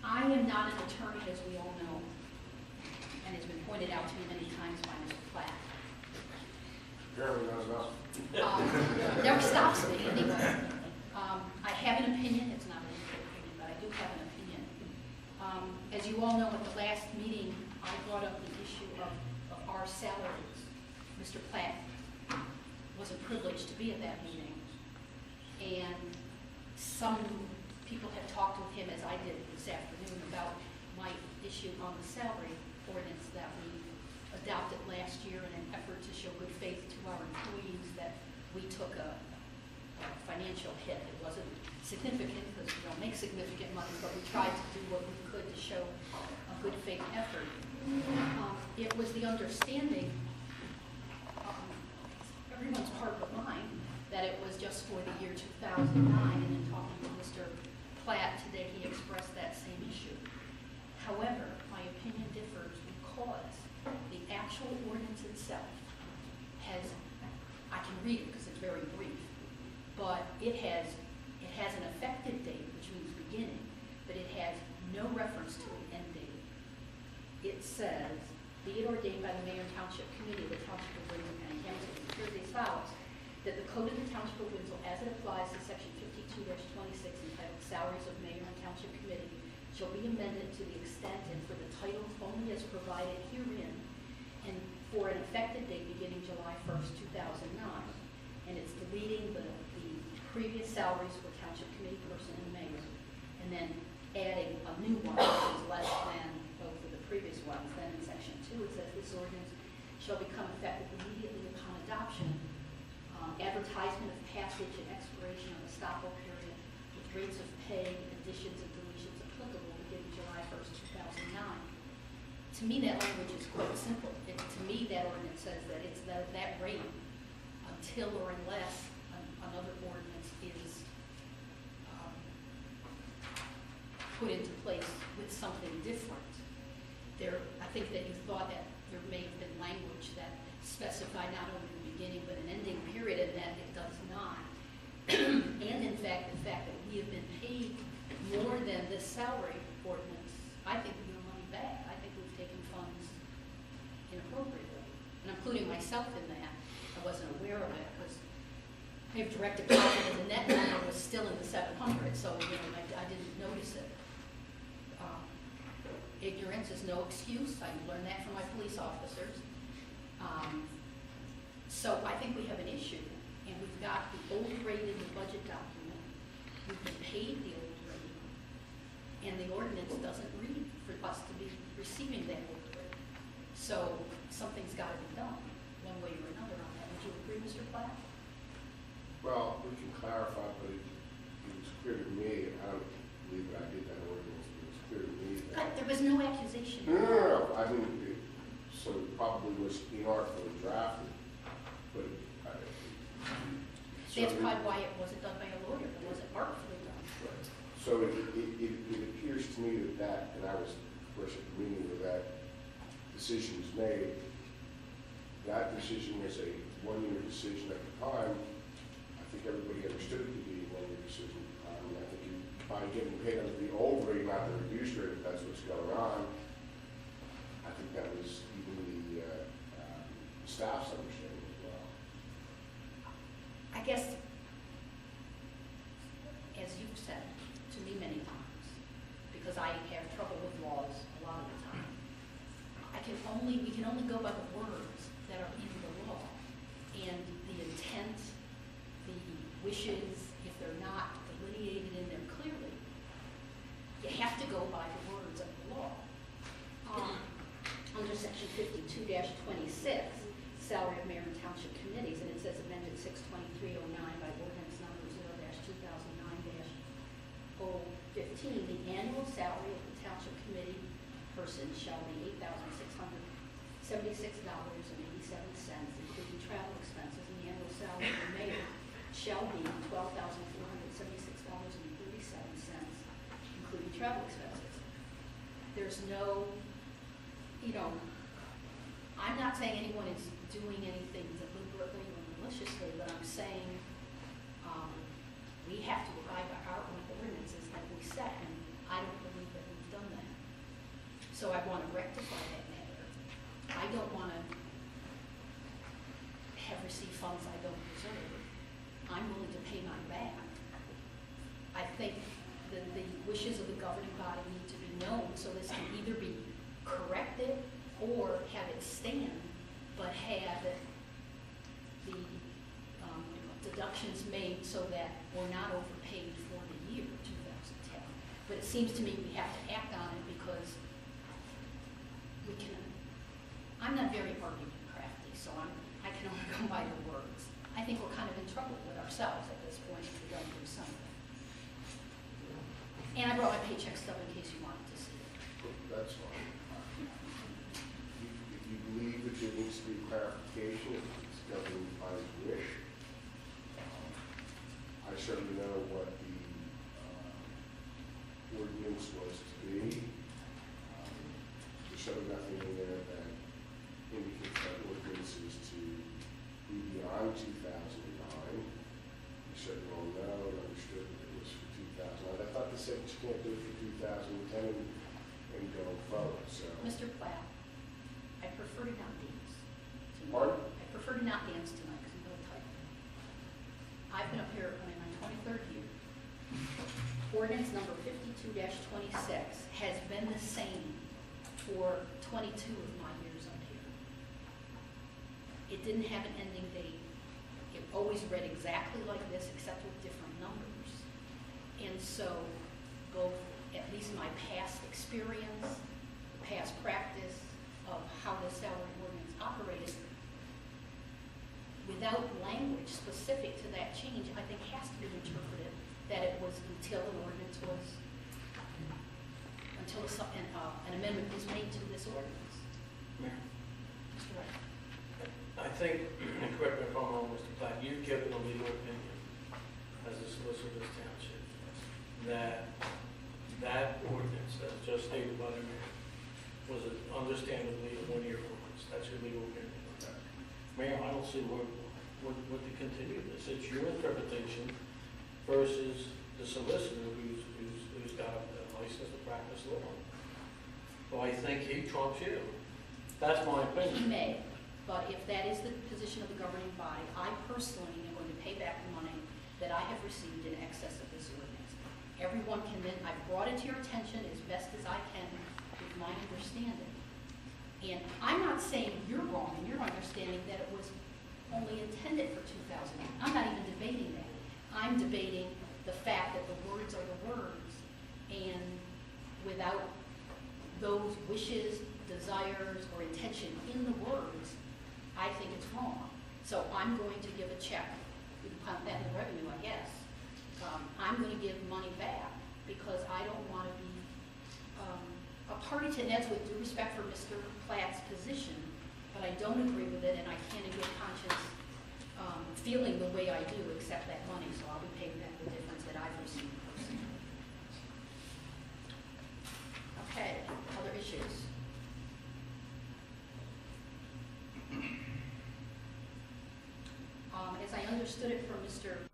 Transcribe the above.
I am not an attorney, as we all know, and it's been pointed out to me many times by Mr. Platt. Apparently not enough. Never stops me anyway. I have an opinion. It's not a legal opinion, but I do have an opinion. As you all know, at the last meeting, I brought up the issue of our salaries. Mr. Platt wasn't privileged to be at that meeting, and some people have talked with him, as I did this afternoon, about my issue on the salary ordinance that we adopted last year in an effort to show good faith to our employees that we took a financial hit. It wasn't significant because we don't make significant money, but we tried to do what we could to show a good faith effort. It was the understanding, everyone's part of mine, that it was just for the year 2009, and in talking to Mr. Platt today, he expressed that same issue. However, my opinion differs because the actual ordinance itself has, I can read it because it's very brief, but it has an effective date, which means beginning, but it has no reference to an end date. It says, be it ordained by the Mayor and Township Committee of the Township of Windsor County, Hamilton, New Jersey, as follows, that the Code of the Township of Windsor, as it applies to Section 52-26 entitled Salaries of Mayor and Township Committee, shall be amended to the extent and for the titles only as provided herein, and for an effective date beginning July 1st, 2009. And it's deleting the previous salaries for Township Committee person and mayor, and then adding a new one, which is less than both of the previous ones. Then in Section 2, it says this ordinance shall become effective immediately upon adoption. Advertisement of passage and expiration of the estoppel period with rates of pay, additions and deletions applicable beginning July 1st, 2009. To me, that language is quite simple. To me, that ordinance says that it's that rate until or unless another ordinance is put into place with something different. I think that you thought that there may have been language that specified not only the beginning but an ending period, and that it does not. And in fact, the fact that we have been paid more than this salary ordinance, I think we owe money back. I think we've taken funds inappropriately, and including myself in that. I wasn't aware of it because I have direct deposit and the net number was still in the 700, so I didn't notice it. Ignorance is no excuse. I learned that from my police officers. So I think we have an issue, and we've got the old rate in the budget document. We've been paid the old rate, and the ordinance doesn't read for us to be receiving that old rate. So something's got to be done, one way or another on that. Would you agree, Mr. Platt? Well, we can clarify, but it was clear to me, I don't believe that I did that ordinance, but it was clear to me that... There was no accusation. No. I mean, so it probably was inartfully drafted, but that's probably why it wasn't done by a lawyer. It wasn't artfully done. Right. So it appears to me that, and I was, of course, at the meeting where that decision was made, that decision was a one-year decision at the time. I think everybody understood it to be a one-year decision. I think by getting paid under the old rate, not the reduced rate, if that's what's going on, I think that was even the staff's understanding as well. I guess, as you've said to me many times, because I have trouble with laws a lot of the time, we can only go by the words that are in the law, and the intent, the wishes, if they're not delineated in there clearly, you have to go by the words of the law. Under Section 52-26, salary of mayor and township committees, and it says amended 62309 by ordinance number 0-2009-015, the annual salary of the township committee person shall be $8,676.87, including travel expenses, and the annual salary of the mayor shall be $12,476.37, including travel expenses. There's no, I'm not saying anyone is doing anything deliberately or maliciously, but I'm saying we have to abide by our own ordinances like we set, and I don't believe that we've done So I want to rectify that matter. I don't want to have received funds I don't deserve. I'm willing to pay mine back. I think that the wishes of the governing body need to be known, so this can either be corrected or have it stand, but have the deductions made so that we're not overpaid for the year 2010. But it seems to me we have to act on it because we can. I'm not very argument crafty, so I can only go by the words. I think we're kind of in trouble with ourselves at this point if we don't do something. And I brought my paycheck stub in case you wanted to see it. That's fine. If you believe that there needs to be clarification, if it's governing body's wish, I certainly know what the ordinance was to be. There's certainly nothing in there that indicates that ordinance is to be beyond 2009. You certainly all know and understood that it was for 2009. I thought they said you can't do it for 2010 and go forward, so. Mr. Platt, I prefer to not dance. Pardon? I prefer to not dance tonight because I'm really tired. I've been up here in my 23rd year. Ordinance number 52-26 has been the same for 22 of my years up here. It didn't have an ending date. It always read exactly like this except with different numbers. And so both, at least my past experience, past practice of how the salary ordinance operated, without language specific to that change, I think has to be interpreted that it was until an ordinance was, until an amendment was made to this ordinance. Mayor, Mr. Wright. I think, and correct me if I'm wrong, Mr. Platt, you've given a legal opinion as a solicitor of this township that ordinance, as just stated by the mayor, was understandably a one-year ordinance. That's your legal opinion. Mayor, I don't see what to continue this. It's your interpretation versus the solicitor who's got a license to practice law. Well, I think he trumps you. That's my He opinion. may, but if that is the position of the governing body, I personally am going to pay back the money that I have received in excess of this ordinance. Everyone can then, I've brought it to your attention as best as I can with my understanding. And I'm not saying you're wrong in your understanding that it was only intended for 2008. I'm not even debating that. I'm debating the fact that the words are the words, and without those wishes, desires, or intention in the words, I think it's wrong. So I'm going to give a check. We can count that in the revenue, I guess. I'm going to give money back because I don't want to be a party to, and that's with due respect for Mr. Platt's position, but I don't agree with it, and I can't in good conscience feeling the way I do accept that money, so I'll be paying back the difference that I've received personally. Okay, other issues? As I understood it from Mr.